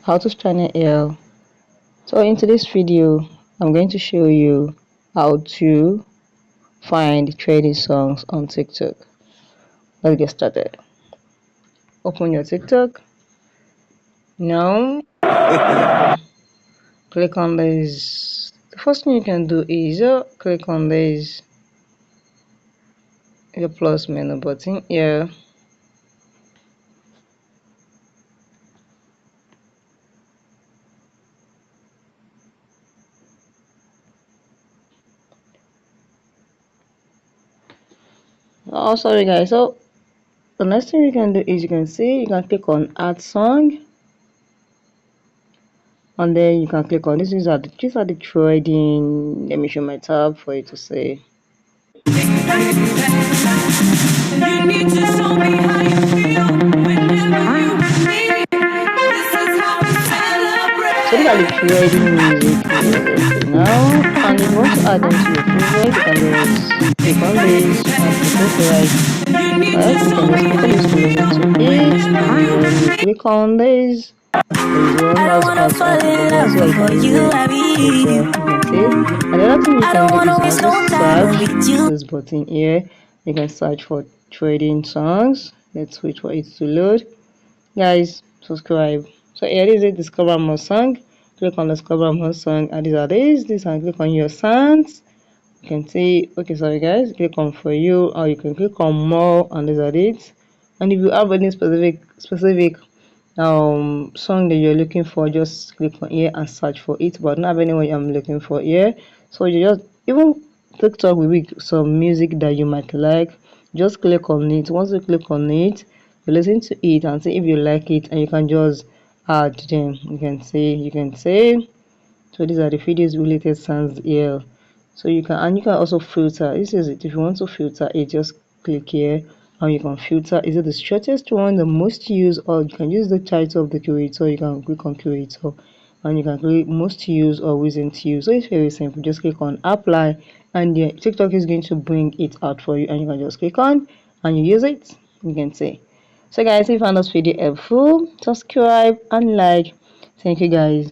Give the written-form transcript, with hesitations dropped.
how to channel here. So in today's video I'm going to show you how to find trending songs on TikTok. Let's get started. Open your TikTok now. Click on this. The first thing you can do is click on this your plus menu button here. Oh, sorry guys. So the next thing you can do is you can click on add song, and then you can click on this. These are the trading. Let me show my tab for you to see. So these are the trading music now, and if you want to add them to your favorite, you can just click on this and click right. You can just click on this to listen to it, and then you click on this. I don't wanna fall in love before you, another thing you can do is search this button here. You can search for trading songs. Let's wait for it to load. Guys, subscribe. So here is it, discover more song. Click on discover more song, and these are this and click on your sounds. You can see, okay, sorry guys, click on for you, or you can click on more, and these are it. And if you have any specific song that you're looking for, just click on here and search for it, but not have anyone I'm looking for here. So you just, even TikTok will be some music that you might like, just click on it. Once you click on it, you listen to it and see if you like it, and you can just add them. You can say so these are the videos related sounds here. So you can also filter. This is it. If you want to filter it, just click here and you can filter. Is it the shortest one, the most used, or you can use the title of the curator. You can click on curator and you can click most used or recent use. So it's very simple. Just click on apply, and the TikTok is going to bring it out for you, and you can just click on and you use it. You can see. So guys, if you found this video helpful, subscribe and like. Thank you guys.